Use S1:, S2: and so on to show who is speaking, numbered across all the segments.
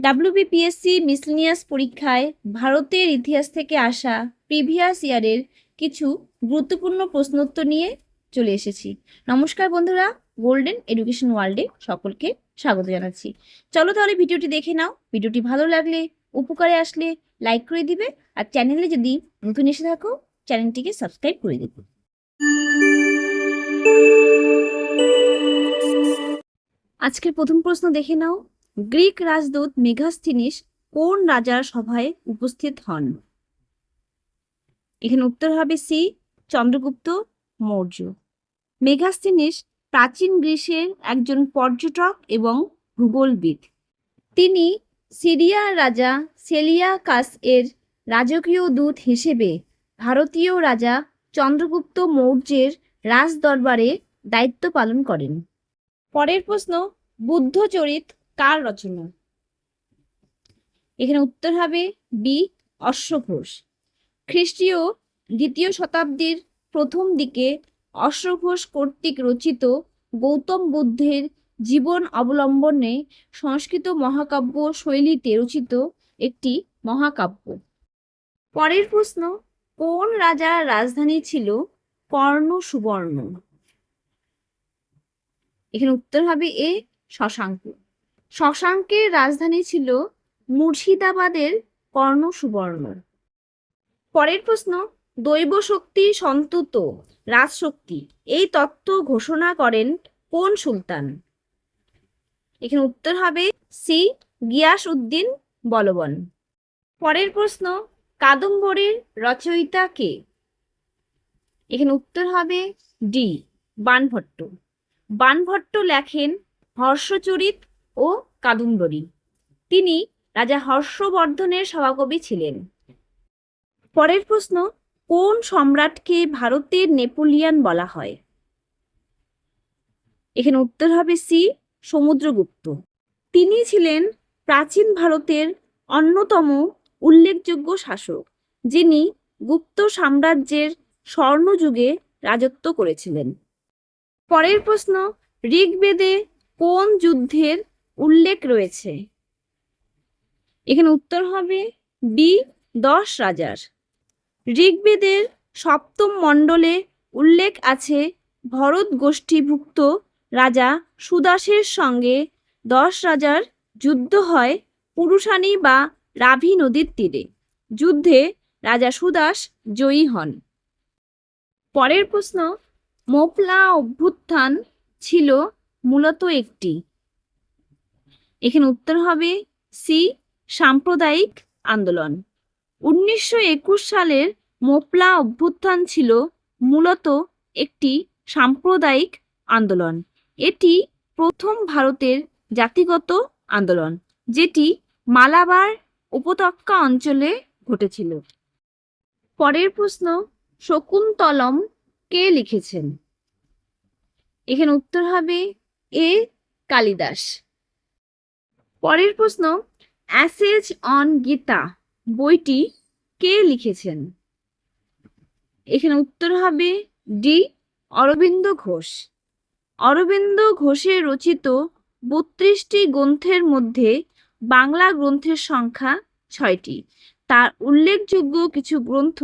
S1: WBPSC miscellaneous পরীক্ষায় ভারতের ইতিহাস থেকে আসা প্রিভিয়াস ইয়ারের কিছু গুরুত্বপূর্ণ প্রশ্নোত্তর নিয়ে চলে এসেছি। নমস্কার বন্ধুরা, গোল্ডেন এডুকেশন ওয়ার্ল্ডে সকলকে স্বাগত জানাচ্ছি। চলো তাহলে ভিডিওটি দেখে নাও। ভিডিওটি ভালো লাগলে, উপকারে আসলে লাইক করে দিবে, আর চ্যানেলে যদি নতুন এসে থাকো চ্যানেলটিকে সাবস্ক্রাইব করে দেবে। আজকের প্রথম প্রশ্ন দেখে নাও। গ্রিক রাজদূত মেগাস্থিনিস কোন রাজার সভায় উপস্থিত হন? এখানে উত্তর হবে সি, চন্দ্রগুপ্ত মৌর্য। মেগাস্থিনিস প্রাচীন গ্রিসের একজন পর্যটক এবং ভূগোলবিদ। তিনি সিরিয়ার রাজা সেলিয়াকাস এর রাজকীয় দূত হিসেবে ভারতীয় রাজা চন্দ্রগুপ্ত মৌর্যের রাজদরবারে দায়িত্ব পালন করেন। পরের প্রশ্ন, বুদ্ধচরিত কার রচনা? এখানে উত্তর হবে বি, অশ্বঘোষ। খ্রিস্টীয় 2য় শতাব্দীর প্রথম দিকে অশ্বঘোষ কর্তৃক রচিত গৌতম বুদ্ধের জীবন অবলম্বনে সংস্কৃত মহাকাব্য শৈলীতে রচিত একটি মহাকাব্য। পরের প্রশ্ন, কোন রাজার রাজধানী ছিল কর্ণ সুবর্ণ? এখানে উত্তর হবে এ, শশাঙ্ক। শশাঙ্কের রাজধানী ছিল মুর্শিদাবাদের কর্ণ সুবর্ণ। পরের প্রশ্ন, দৈব শক্তি সন্তুত রাজশক্তি এই তত্ত্ব ঘোষণা করেন কোন সুলতান? এখানে উত্তর হবে সি, গিয়াস উদ্দিন বলবন। পরের প্রশ্ন, কাদম্বরীর রচয়িতা কে? এখানে উত্তর হবে ডি, বাণভট্ট। বাণভট্ট লেখেন হর্ষচরিত ও কাদম্বরী। তিনি রাজা হর্ষবর্ধনের সভাকবি ছিলেন। পরের প্রশ্ন, কোন সম্রাটকে ভারতের নেপোলিয়ন বলা হয়? এখানে উত্তর হবে সি, সমুদ্রগুপ্ত। তিনি ছিলেন প্রাচীন ভারতের অন্যতম উল্লেখযোগ্য শাসক, যিনি গুপ্ত সাম্রাজ্যের স্বর্ণযুগে রাজত্ব করেছিলেন। পরের প্রশ্ন, ঋগ্বেদে কোন যুদ্ধের উল্লেখ রয়েছে? এখানে উত্তর হবে বি, 10 রাজার। ঋগ্বেদের 7ম মণ্ডলে উল্লেখ আছে ভরত গোষ্ঠীভুক্ত রাজা সুদাসের সঙ্গে 10 রাজার যুদ্ধ হয় পুরুষানী বা রাভি নদীর তীরে। যুদ্ধে রাজা সুদাস জয়ী হন। পরের প্রশ্ন, মোপলা অভ্যুত্থান ছিল মূলত একটি। এখানে উত্তর হবে সি, সাম্প্রদায়িক আন্দোলন। 1921 সালের মোপলা অভ্যুত্থান ছিল মূলত একটি সাম্প্রদায়িক আন্দোলন। এটি প্রথম ভারতের জাতিগত আন্দোলন, যেটি মালাবার উপত্যকা অঞ্চলে ঘটেছিল। পরের প্রশ্ন, শকুন্তলম কে লিখেছেন? এখানে উত্তর হবে এ, কালিদাস। পরের প্রশ্ন, অ্যাসেজ অন গীতা বইটি কে লিখেছেন? এখানে উত্তর হবে ডি, অরবিন্দ ঘোষ। অরবিন্দ ঘোষের রচিত 32টি গ্রন্থের মধ্যে বাংলা গ্রন্থের সংখ্যা 6টি। তার উল্লেখযোগ্য কিছু গ্রন্থ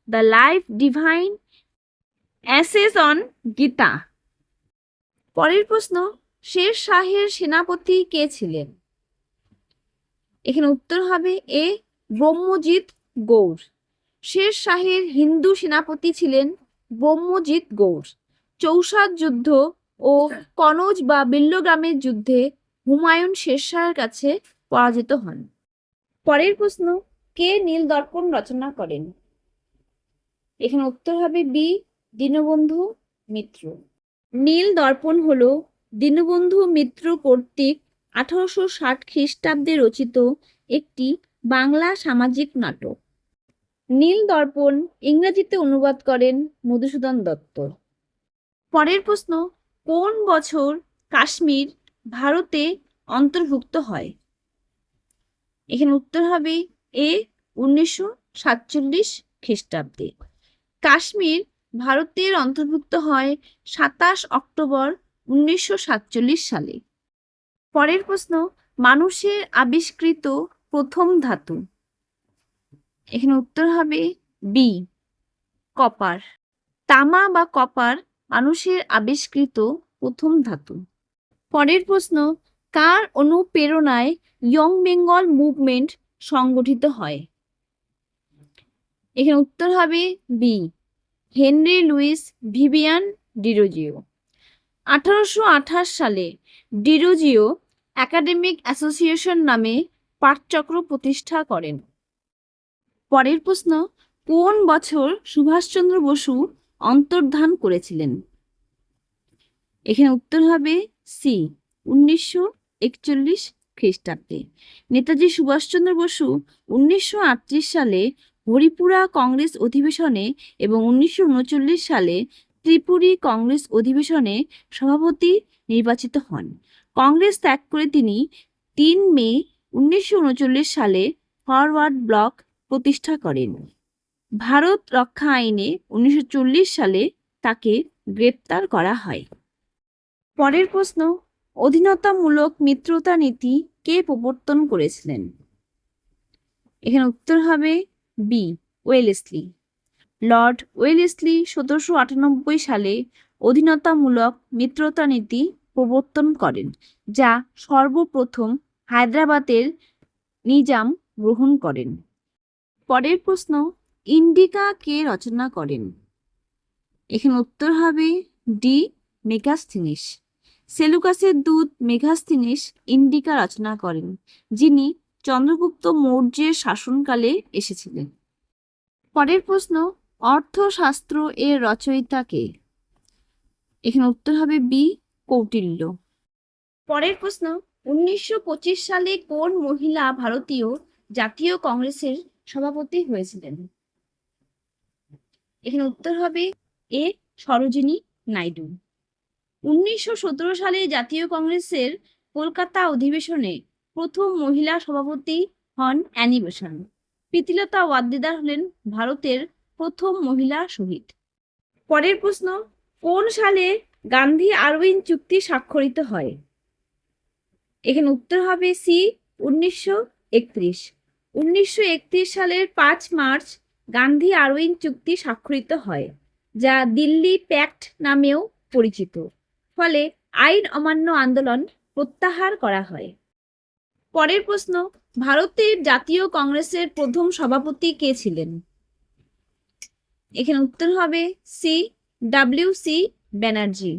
S1: The Life Divine, Essays on Gita. পরের প্রশ্ন, শের শাহের সেনাপতি কে ছিলেন? এখানে উত্তর হবে এ, ব্রহ্মজিৎ গৌড়। শের শাহের হিন্দু সেনাপতি ছিলেন ব্রহ্মজিৎ গৌড়। চৌসাদ যুদ্ধ ও কনৌজ বা বিল্লগ্রামের যুদ্ধে হুমায়ুন শের শাহের কাছে পরাজিত হন। পরের প্রশ্ন, কে নীল দর্পণ রচনা করেন? এখানে উত্তর হবে বি, দীনবন্ধু মিত্র। নীল দর্পণ হল দীনবন্ধু মিত্র কর্তৃক 1860 খ্রিস্টাব্দে রচিত একটি বাংলা সামাজিক নাটক। নীল দর্পণ ইংরেজিতে অনুবাদ করেন মধুসূদন দত্ত। পরের প্রশ্ন, কোন বছর কাশ্মীর ভারতে অন্তর্ভুক্ত হয়? এখানে উত্তর হবে এ, 1947 খ্রিস্টাব্দে। কাশ্মীর ভারতের অন্তর্ভুক্ত হয় 27 অক্টোবর 1947 সালে। পরের প্রশ্ন, মানুষের আবিষ্কৃত প্রথম ধাতু? এখানে উত্তর হবে বি, কপার। তামা বা কপার মানুষের আবিষ্কৃত প্রথম ধাতু। পরের প্রশ্ন, কার অনুপ্রেরণায় ইয়ং বেঙ্গল মুভমেন্ট সংগঠিত হয়? এখানে উত্তর হবে B, Henry Louis Vivian Derozio. 1828 সালে ডিরোজিও একাডেমিক অ্যাসোসিয়েশন নামে পাঠচক্র প্রতিষ্ঠা করেন। পরের প্রশ্ন, কোন বছর সুভাষচন্দ্র বসু অন্তর্ধান করেছিলেন? এখানে উত্তর হবে সি, 1941 খ্রিস্টাব্দে। নেতাজি সুভাষচন্দ্র বসু 1938 সালে হরিপুরা কংগ্রেস অধিবেশনে এবং 1939 সালে ত্রিপুরী কংগ্রেস অধিবেশনে সভাপতি নির্বাচিত হন। কংগ্রেস ত্যাগ করে তিনি 3 মে 1939 সালে ফরওয়ার্ড ব্লক প্রতিষ্ঠা করেন। ভারত রক্ষা আইনে 1940 সালে তাকে গ্রেপ্তার করা হয়। পরের প্রশ্ন, অধীনতামূলক মিত্রতা নীতি কে প্রবর্তন করেছিলেন? এখানে উত্তর হবে বি, ওয়েলেসলি। লর্ড ওয়েলেসলি 1798 সালে অধীনতামূলক মিত্রতা নীতি প্রবর্তন করেন, যা সর্বপ্রথম হায়দ্রাবাদের নিজাম গ্রহণ করেন। পরের প্রশ্ন, ইন্ডিকা কে রচনা করেন? এখানে উত্তর হবে ডি, মেগাস্থিনিস। সেলুকাসের দূত মেগাস্থিনিস ইন্ডিকা রচনা করেন, যিনি চন্দ্রগুপ্ত মৌর্যের শাসনকালে এসেছিলেন। পরের প্রশ্ন, অর্থশাস্ত্র এর রচয়িতা কে? এখানে উত্তর হবে বি, কৌটিল্য। পরের প্রশ্ন, 1925 সালে কোন মহিলা ভারতীয় জাতীয় কংগ্রেসের সভাপতি হয়েছিলেন? এখানে উত্তর হবে এ, সরোজিনী নাইডু। 1917 সালে জাতীয় কংগ্রেসের কলকাতা অধিবেশনে প্রথম মহিলা সভাপতি হন অ্যানি বেসান্ট। প্রীতিলতা ওয়াদ্দেদার হলেন ভারতের প্রথম মহিলা শহীদ। পরের প্রশ্ন, কোন সালে গান্ধী আরউইন চুক্তি স্বাক্ষরিত হয়? এখানে উত্তর হবে সি, 1931। 1931 সালের 5 মার্চ গান্ধী আরউইন চুক্তি স্বাক্ষরিত হয়, যা দিল্লি প্যাক্ট নামেও পরিচিত। ফলে আইন অমান্য আন্দোলন প্রত্যাহার করা হয়। পরের প্রশ্ন, ভারতের জাতীয় কংগ্রেসের প্রথম সভাপতি কে ছিলেন? এখানে উত্তর হবে সি, ডব্লিউ.সি. ব্যানার্জি।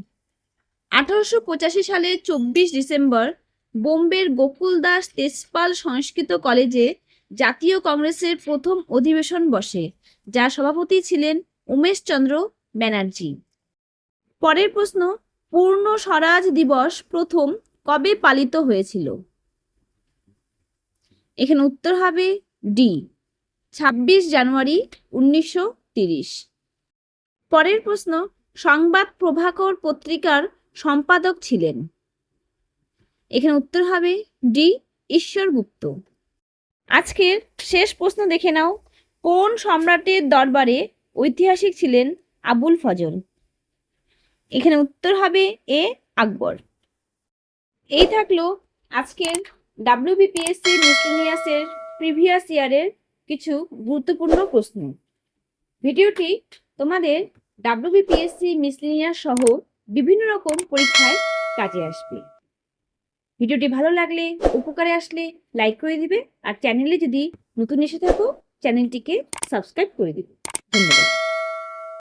S1: 1885 সালের 24 ডিসেম্বর বোম্বের গোকুল দাস তেজপাল সংস্কৃত কলেজে জাতীয় কংগ্রেসের প্রথম অধিবেশন বসে, যার সভাপতি ছিলেন উমেশচন্দ্র ব্যানার্জি। পরের প্রশ্ন, পূর্ণ স্বরাজ দিবস প্রথম কবে পালিত হয়েছিল? এখানে উত্তর হবে ডি, 26 জানুয়ারি 1930। পরের প্রশ্ন, সংবাদ প্রভাকর পত্রিকার সম্পাদক ছিলেন? এখানে উত্তর হবে ডি, ঈশ্বর গুপ্ত। আজকের শেষ প্রশ্ন দেখে নাও, কোন সম্রাটের দরবারে ঐতিহাসিক ছিলেন আবুল ফজল? এখানে উত্তর হবে এ, আকবর। এই থাকলো আজকের WBPSC মিসলেনিয়াসের প্রিভিয়াস ইয়ারের কিছু গুরুত্বপূর্ণ প্রশ্ন। ভিডিওটি তোমাদের WBPSC মিসলেনিয়াস সহ বিভিন্ন রকম পরীক্ষায় কাজে আসবে। ভিডিওটি ভালো লাগলে, উপকারে আসলে লাইক করে দিবে, আর চ্যানেলে যদি নতুন এসে থাকো চ্যানেলটিকে সাবস্ক্রাইব করে দিবে। ধন্যবাদ।